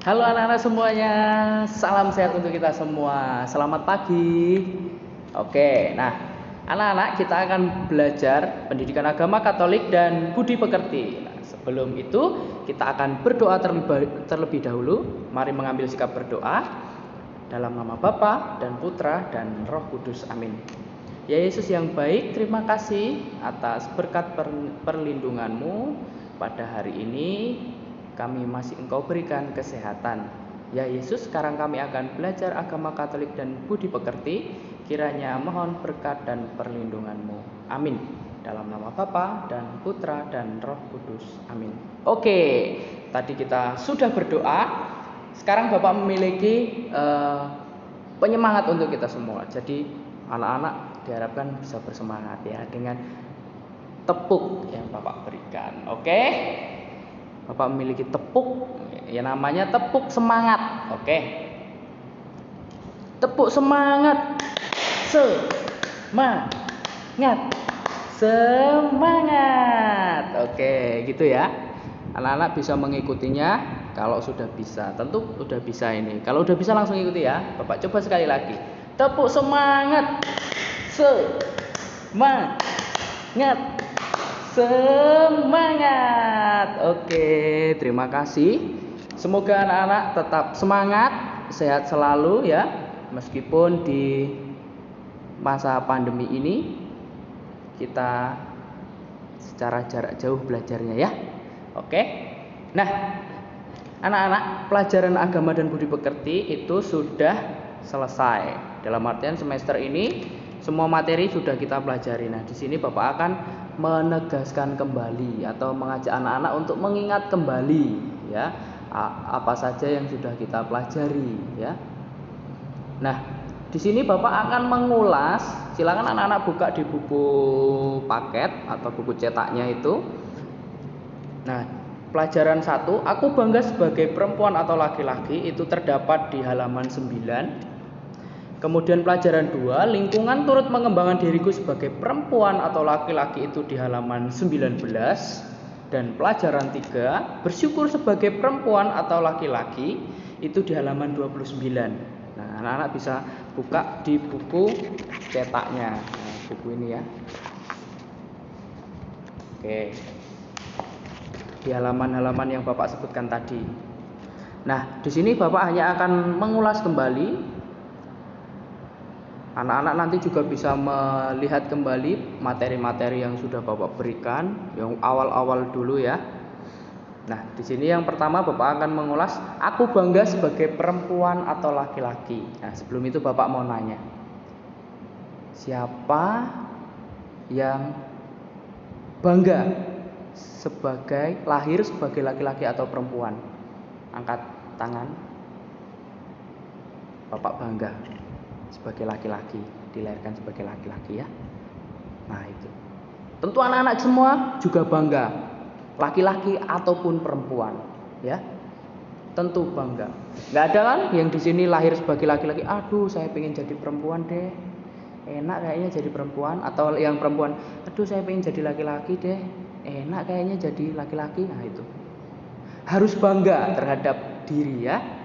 Halo anak-anak semuanya, salam sehat untuk kita semua. Selamat pagi. Oke, nah anak-anak kita akan belajar pendidikan agama Katolik dan budi pekerti. Nah, sebelum itu kita akan berdoa terlebih dahulu. Mari mengambil sikap berdoa dalam nama Bapa dan Putra dan Roh Kudus. Amin. Ya Yesus yang baik, terima kasih atas berkat perlindungan-Mu pada hari ini. Kami masih Engkau berikan kesehatan. Ya Yesus, sekarang kami akan belajar agama Katolik dan budi pekerti. Kiranya mohon berkat dan perlindungan-Mu. Amin. Dalam nama Bapa dan Putra dan Roh Kudus. Amin. Oke, tadi kita sudah berdoa. Sekarang Bapak memiliki penyemangat untuk kita semua. Jadi anak-anak diharapkan bisa bersemangat ya dengan tepuk yang Bapak berikan. Oke? Bapak memiliki tepuk, ya namanya tepuk semangat. Oke. Tepuk semangat. Semangat. Semangat. Oke, gitu ya. Anak-anak bisa mengikutinya kalau sudah bisa. Tentu sudah bisa ini. Kalau sudah bisa langsung ikuti ya. Bapak coba sekali lagi. Tepuk semangat. Semangat. Semangat. Oke, terima kasih. Semoga anak-anak tetap semangat, sehat selalu ya, meskipun di masa pandemi ini kita secara jarak jauh belajarnya ya. Oke. Nah, anak-anak, pelajaran agama dan budi pekerti itu sudah selesai. Dalam artian semester ini semua materi sudah kita pelajari. Nah, di sini Bapak akan menegaskan kembali atau mengajak anak-anak untuk mengingat kembali ya apa saja yang sudah kita pelajari ya. Nah, di sini Bapak akan mengulas. Silakan anak-anak buka di buku paket atau buku cetaknya itu. Nah, pelajaran 1, aku bangga sebagai perempuan atau laki-laki, itu terdapat di halaman 9. Kemudian pelajaran 2, lingkungan turut mengembangkan diriku sebagai perempuan atau laki-laki, itu di halaman 19. Dan pelajaran 3, bersyukur sebagai perempuan atau laki-laki, itu di halaman 29. Nah, anak-anak bisa buka di buku cetaknya. Nah, buku ini ya. Oke. Di halaman-halaman yang Bapak sebutkan tadi. Nah, di sini Bapak hanya akan mengulas kembali. Anak-anak nanti juga bisa melihat kembali materi-materi yang sudah Bapak berikan, yang awal-awal dulu ya. Nah, di sini yang pertama Bapak akan mengulas, aku bangga sebagai perempuan atau laki-laki. Nah, sebelum itu Bapak mau nanya, siapa yang bangga lahir sebagai laki-laki atau perempuan? Angkat tangan. Bapak bangga sebagai laki-laki, dilahirkan sebagai laki-laki ya. Nah, itu. Tentu anak-anak semua juga bangga, laki-laki ataupun perempuan, ya. Tentu bangga. Nggak ada kan yang di sini lahir sebagai laki-laki, aduh saya pengen jadi perempuan deh. Enak kayaknya jadi perempuan, atau yang perempuan, aduh saya pengen jadi laki-laki deh. Enak kayaknya jadi laki-laki. Nah, itu. Harus bangga terhadap diri ya.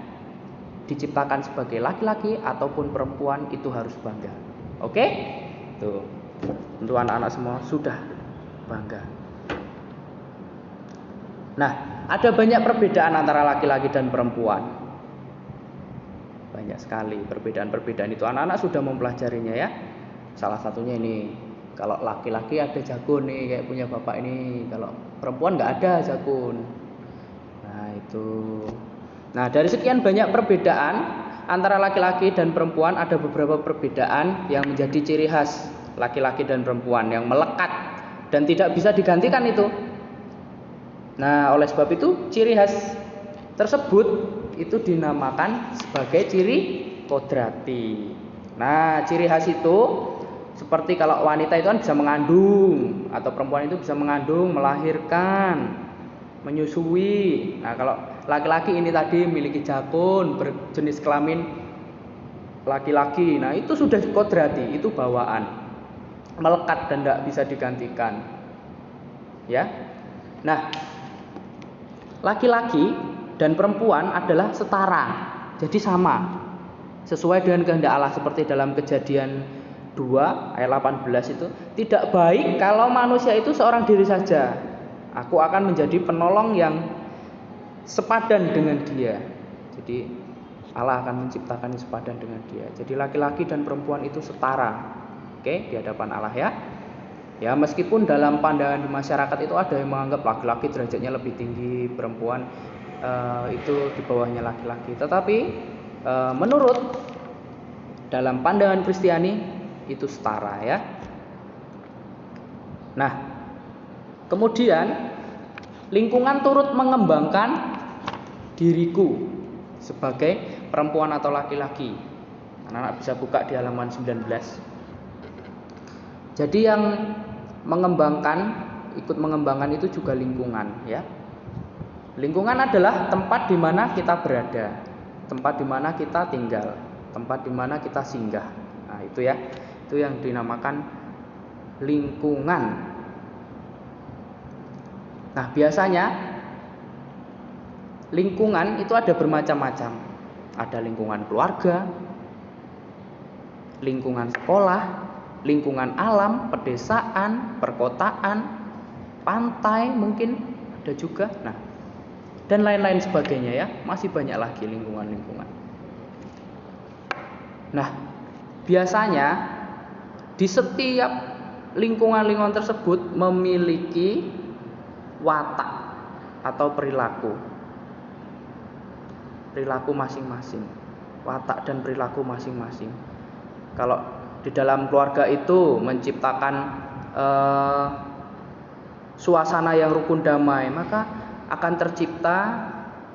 Diciptakan sebagai laki-laki ataupun perempuan, itu harus bangga. Oke? Tuh. Tentu anak-anak semua sudah bangga. Nah, ada banyak perbedaan antara laki-laki dan perempuan. Banyak sekali perbedaan-perbedaan itu. Anak-anak sudah mempelajarinya ya. Salah satunya ini, kalau laki-laki ada jagon nih kayak punya Bapak ini. Kalau perempuan nggak ada jagon. Nah, itu. Nah, dari sekian banyak perbedaan antara laki-laki dan perempuan, ada beberapa perbedaan yang menjadi ciri khas laki-laki dan perempuan yang melekat dan tidak bisa digantikan itu. Nah, oleh sebab itu ciri khas tersebut itu dinamakan sebagai ciri kodrati. Nah, ciri khas itu seperti kalau wanita itu kan bisa mengandung, atau perempuan itu bisa mengandung, melahirkan, menyusui. Nah, kalau laki-laki ini tadi memiliki jakun, berjenis kelamin laki-laki. Nah, itu sudah kodrati, itu bawaan, melekat dan tidak bisa digantikan. Ya. Nah, laki-laki dan perempuan adalah setara. Jadi sama. Sesuai dengan kehendak Allah, seperti dalam Kejadian 2 ayat 18 itu, tidak baik kalau manusia itu seorang diri saja. Aku akan menjadi penolong yang sepadan dengan dia. Jadi Allah akan menciptakan yang sepadan dengan dia. Jadi laki-laki dan perempuan itu setara. Oke, di hadapan Allah ya. Ya, meskipun dalam pandangan di masyarakat itu ada yang menganggap laki-laki derajatnya lebih tinggi, perempuan itu di bawahnya laki-laki. Tetapi menurut dalam pandangan Kristiani itu setara ya. Nah, kemudian lingkungan turut mengembangkan diriku sebagai perempuan atau laki-laki. Anak-anak bisa buka di halaman 19. Jadi yang ikut mengembangkan itu juga lingkungan ya. Lingkungan adalah tempat di mana kita berada, tempat di mana kita tinggal, tempat di mana kita singgah. Nah, itu ya. Itu yang dinamakan lingkungan. Nah, biasanya lingkungan itu ada bermacam-macam. Ada lingkungan keluarga, lingkungan sekolah, lingkungan alam, pedesaan, perkotaan, pantai mungkin ada juga. Nah, dan lain-lain sebagainya ya. Masih banyak lagi lingkungan-lingkungan. Nah, biasanya di setiap lingkungan-lingkungan tersebut memiliki watak atau perilaku masing-masing, watak dan perilaku masing-masing. Kalau di dalam keluarga itu menciptakan suasana yang rukun damai, maka akan tercipta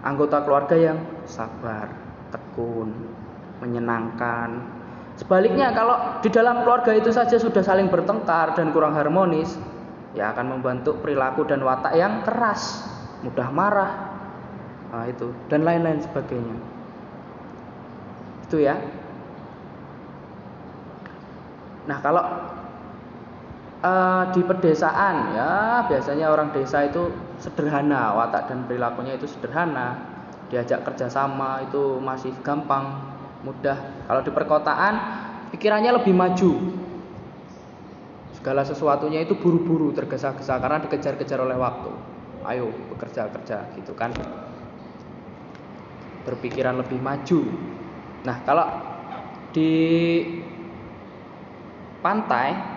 anggota keluarga yang sabar, tekun, menyenangkan. Sebaliknya kalau di dalam keluarga itu saja sudah saling bertengkar dan kurang harmonis, ya akan membentuk perilaku dan watak yang keras, mudah marah, nah, itu dan lain-lain sebagainya. Itu ya. Nah, kalau di pedesaan ya biasanya orang desa itu sederhana, watak dan perilakunya itu sederhana, diajak kerjasama itu masih gampang, mudah. Kalau di perkotaan pikirannya lebih maju, segala sesuatunya itu buru-buru, tergesa-gesa karena dikejar-kejar oleh waktu. Ayo bekerja gitu kan, berpikiran lebih maju. Nah, kalau di pantai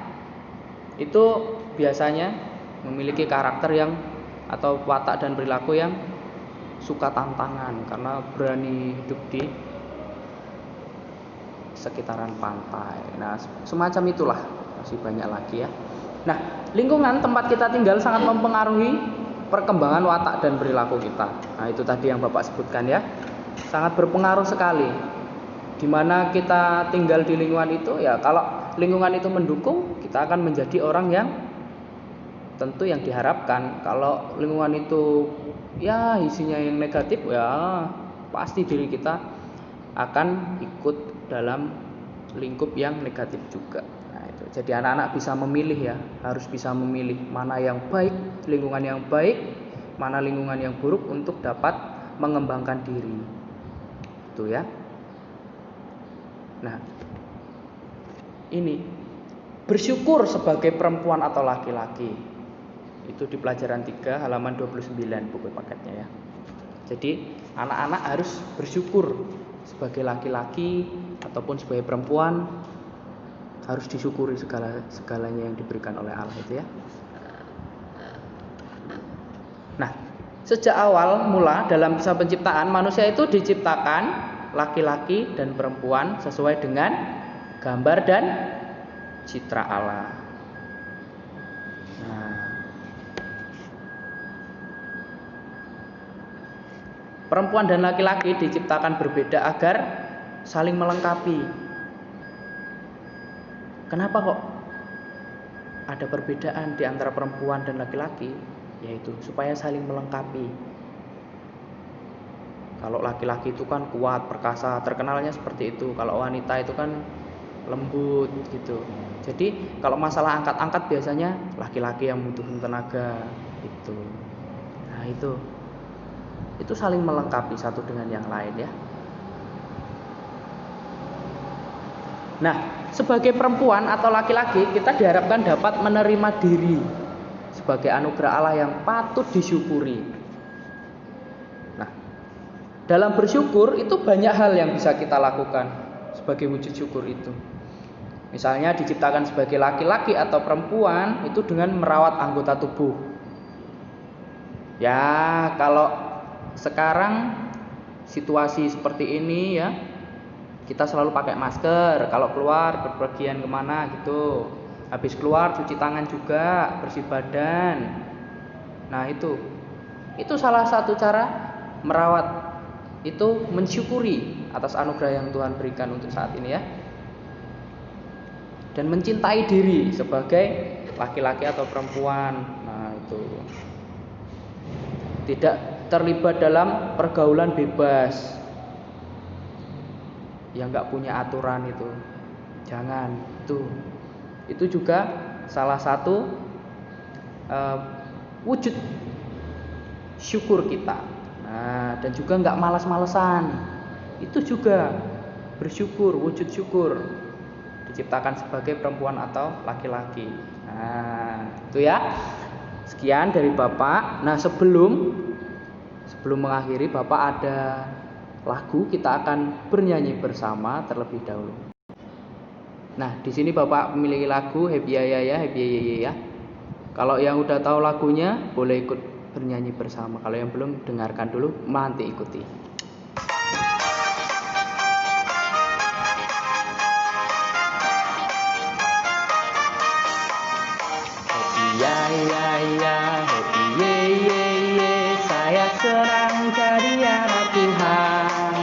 itu biasanya memiliki karakter yang atau watak dan perilaku yang suka tantangan karena berani hidup di sekitaran pantai. Nah, semacam itulah, masih banyak lagi ya. Nah, lingkungan tempat kita tinggal sangat mempengaruhi perkembangan watak dan perilaku kita. Nah, itu tadi yang Bapak sebutkan ya. Sangat berpengaruh sekali. Di mana kita tinggal di lingkungan itu ya, kalau lingkungan itu mendukung, kita akan menjadi orang yang tentu yang diharapkan. Kalau lingkungan itu ya isinya yang negatif, ya pasti diri kita akan ikut dalam lingkup yang negatif juga. Nah, itu. Jadi anak-anak bisa memilih ya, harus bisa memilih mana yang baik, lingkungan yang baik, mana lingkungan yang buruk untuk dapat mengembangkan diri. Itu ya. Nah, ini bersyukur sebagai perempuan atau laki-laki. Itu di pelajaran 3 halaman 29 buku paketnya ya. Jadi anak-anak harus bersyukur sebagai laki-laki ataupun sebagai perempuan, harus disyukuri segalanya yang diberikan oleh Allah itu ya. Nah, sejak awal mula dalam kisah penciptaan, manusia itu diciptakan laki-laki dan perempuan sesuai dengan gambar dan citra Allah. Nah, perempuan dan laki-laki diciptakan berbeda agar saling melengkapi. Kenapa kok ada perbedaan di antara perempuan dan laki-laki? Yaitu supaya saling melengkapi. Kalau laki-laki itu kan kuat, perkasa, terkenalnya seperti itu. Kalau wanita itu kan lembut gitu. Jadi kalau masalah angkat-angkat biasanya laki-laki yang butuh tenaga itu. Nah, itu Itu saling melengkapi satu dengan yang lain ya. Nah, sebagai perempuan atau laki-laki, kita diharapkan dapat menerima diri sebagai anugerah Allah yang patut disyukuri. Nah, dalam bersyukur itu banyak hal yang bisa kita lakukan sebagai wujud syukur itu. Misalnya diciptakan sebagai laki-laki atau perempuan itu dengan merawat anggota tubuh. Ya, kalau sekarang situasi seperti ini ya, kita selalu pakai masker kalau keluar berpergian kemana gitu. Habis keluar cuci tangan juga, bersih badan. Nah itu salah satu cara merawat, itu mensyukuri atas anugerah yang Tuhan berikan untuk saat ini ya. Dan mencintai diri sebagai laki-laki atau perempuan. Nah itu tidak terlibat dalam pergaulan bebas yang nggak punya aturan itu. Jangan itu juga salah satu wujud syukur kita. Nah, dan juga nggak malas-malesan. Itu juga bersyukur, wujud syukur. Diciptakan sebagai perempuan atau laki-laki. Nah, itu ya. Sekian dari Bapak. Nah, sebelum mengakhiri, Bapak ada lagu, kita akan bernyanyi bersama terlebih dahulu. Nah, di sini Bapak memiliki lagu Happy Ya Ya, Happy Ya Ya. Kalau yang udah tahu lagunya boleh ikut bernyanyi bersama. Kalau yang belum, dengarkan dulu, nanti ikuti. Happy ya ya ya, happy ye ye ye, saya senang jadi anak Tuhan.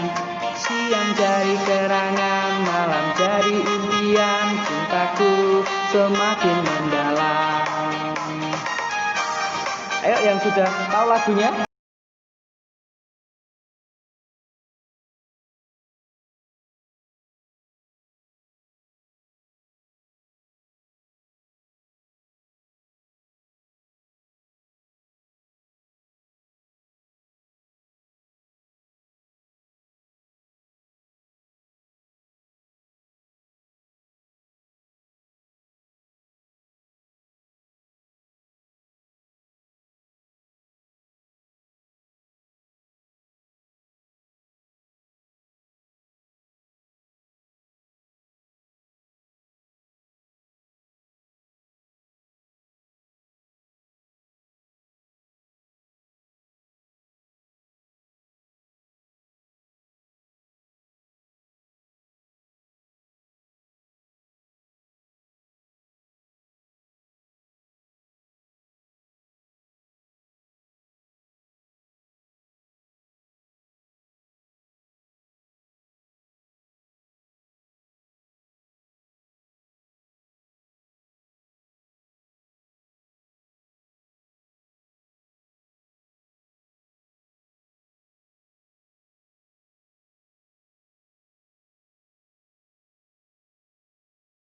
Siang jadi kerangan, malam jadi impian, cintaku semakin mendalam. Ayo yang sudah tahu lagunya